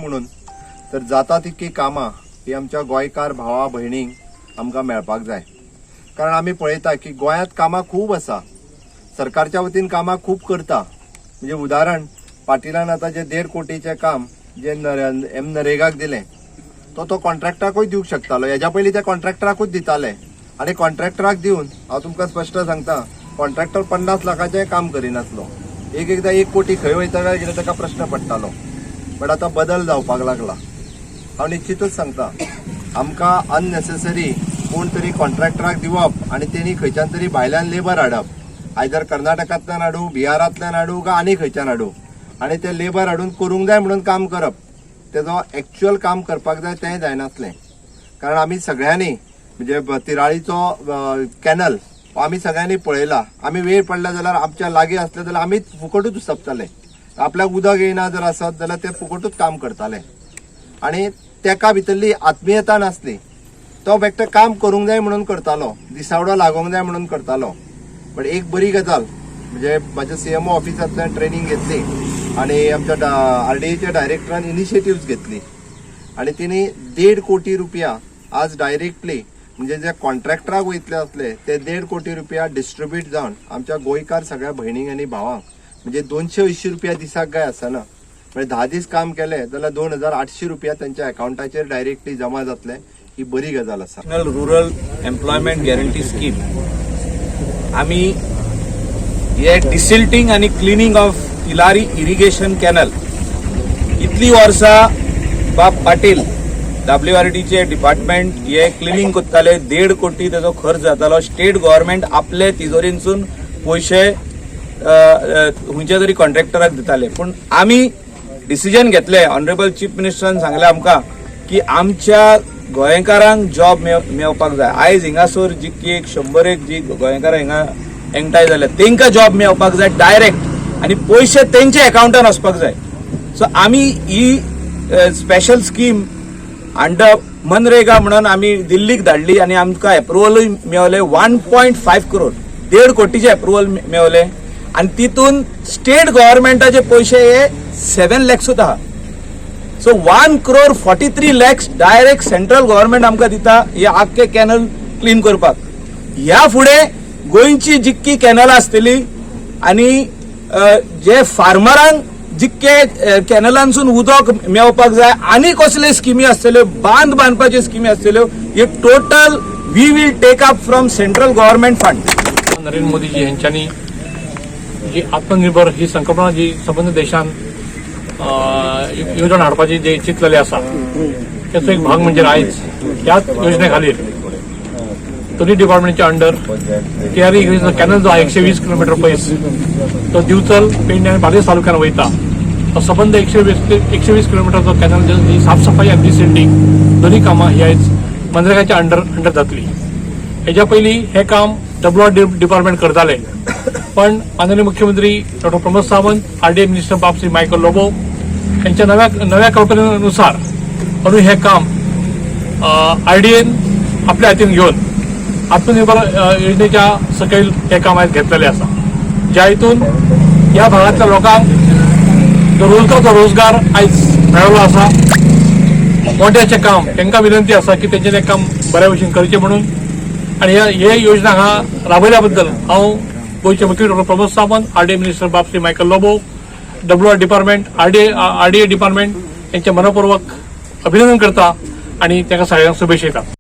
म्हणून तर जाता तितकी कामां ही आमच्या गोंयकार भावा भयणींक आमकां मेळपाक जाय। कारण आमी पळयता की गोंयांत कामां खूब आसा, सरकारच्या वतीन कामां खूब करता। म्हणजे उदाहरण पाटीलान आता जे 1.5 कोटीचें काम जे नरेगाक दिलें तो कॉन्ट्रॅक्टराकूय दिवंक शकतालो। हेज्या पयलीं ते कॉन्ट्रॅक्टराकूच दिताले आनी कॉन्ट्रॅक्टराक दिवन हांव तुमकां स्पश्ट सांगता, कॉन्ट्रॅक्टर 50 लाखाचें काम करिनासलो। एकदां 1 कोटी खंय वयता काय कितें ताका प्रश्न पडटालो। बट आतां बदल जावपाक लागला। हांव निश्चितूच सांगता, आमकां अननेसेसरी कोण तरी कॉन्ट्रॅक्टराक दिवप आनी तेणी खंयच्यान तरी भायल्यान लेबर हाडप, आयदर कर्नाटकांतल्यान हाडूं, बिहारांतल्यान हाडूं काय आनी खंयच्यान हाडूं, आनी ते लेबर हाडून करूंक जाय म्हणून काम करप, तेजो एक्च्युअल काम करपाक जाय तेंय जायनासलें। कारण आमी सगळ्यांनी म्हणजे तिराळीचो कॅनल आमी सगळ्यांनी पळयला। आमी वेळ पडला जाल्यार आमच्या लागीं आसले जाल्यार आमी फुकटूच उसपताले। आपल्याक उदक येना जर आसत जाल्यार ते फुकटूच काम करताले आनी तेका भितरली आत्मीयता नासली। तो बेश्टे काम करूंक जाय म्हणून करतालो, दिसावडो लागोंक जाय म्हणून करतालो। पण एक बरी गजाल म्हणजे म्हाज्या CMO ऑफिसांतल्यान ट्रेनिंग घेतली आनी आमच्या RDAच्या डायरेक्टरान इनिशिएटिव्ह घेतली आनी तिणी 1.5 कोटी रुपया आज डायरेक्टली म्हणजे जे कॉन्ट्रॅक्टराक वयतले असले ते 1.5 कोटी रुपया डिस्ट्रीब्यूट जावन आमच्या गोंयकार सगळ्या भयणींक आनी भावांक म्हणजे 280 रुपया दिसाक काय आसना, म्हणजे 10 दीस काम केले जाल्यार 2800 रुपया त्यांच्या अकाउंटाचेर डायरेक्टली जमा जातले। ही बरी गजाल आसा। रूरल एम्प्लॉयमेंट गॅरंटी स्कीम आम्ही हे डिसिल्टिंग आणि cleaning of Tillari irrigation canal इतली वर्सां बाब पाटील WRDचे डिपार्टमेंट हे क्लिनिंग करताले। 1.5 कोटी तेजो खर्च जातालो। स्टेट गव्हर्नमेंट आपले तिजोरींसून पैसे खंयच्या तरी कॉन्ट्रॅक्टराक दिताले। पूण आमी डिसिजन घेतले, ऑनरेबल चीफ मिनिस्टरान सांगले आमकां की आमच्या गोंयकारांक जॉब मेळपाक जाय। आयज हिंगासर जी 100 जी गोंयकारां हिंगा एंगटाय जाल्यात तांकां जॉब मेळपाक जाय डायरेक्ट आनी पयशे तेंच्या अकाउंटान वचपाक जाय। सो आमी ही स्पेशल स्कीम अंडर मनरेगा म्हणून आमी दिल्लीक धाडली आनी आमकां एप्रुवलूय मेळ्ळें। 1.5 करोड 1.5 कोटीचे एप्रुवल मेळ्ळें आनी तितून स्टेट गव्हर्नमेंटाचे पयशे हे 7 लॅक्सूच आहा। So 1 crore 43 lakhs direct central government आमकां दिता हे आख्खे कॅनल क्लीन करपाक। ह्या फुडें गोंयची जितकी कॅनलां आसतली आनी जे फार्मरांक जितके कॅनलांसून उदक मेळपाक जाय आनी कसले स्किमी आसतल्यो, बांद बांदपाच्यो स्किमी आसतल्यो, हे total we will take up from central government fund. Narendra Modiji यांच्यानी जी आत्मनिर्भर ही संकल्पना जी संबंध देशान योजना हाडपाची जे चिंतलेले आसा त्याचो एक भाग म्हणजे आयज ह्याच योजने खालीर दोन्ही डिपार्टमेंटच्या अंडर तिलारी इरिगेशन कॅनल जो आहे 120 किलोमीटर पयस तो दिवचल, पेडणे आणि बार्देस तालुक्यात वयता। तो संबंध 120 किलोमीटरचो कॅनल जी साफसफाई आणि डिसिल्टिंग दोन्ही कामां ही आयज मनरेगाच्या अंडर जातली। हेच्या पयलीं हे काम WR डिपार्टमेंट करताले, पण माननीय मुख्यमंत्री डॉ. प्रमोद सावंत, RDA मिनिस्टर बाब श्री मायकल लोबो यांच्या नव्या कल्पनेनुसार म्हणून हे काम RDA आपल्या हातीन घेऊन आत्मनिर्भर योजनेच्या सकयल हे काम आयज घेतलेले आसा, ज्या हितून ह्या भागातल्या लोकांक जो रोजगार आयज मेळ्ळो आसा। मोठ्याचे काम तांकां विनंती आसा की तेंचें तें काम बऱ्या भशेन करचें म्हणून आनी हे योजना राबयल्या बद्दल हांव गोंयचे मुख्यमंत्री डॉ. प्रमोद सावंत, RDA मिनिस्टर बाब Shri Michael Lobo, WR department, RDA department यांचे मनपूर्वक अभिनंदन करता आणि तांकां सगळ्यांक शुभेच्छा दिता।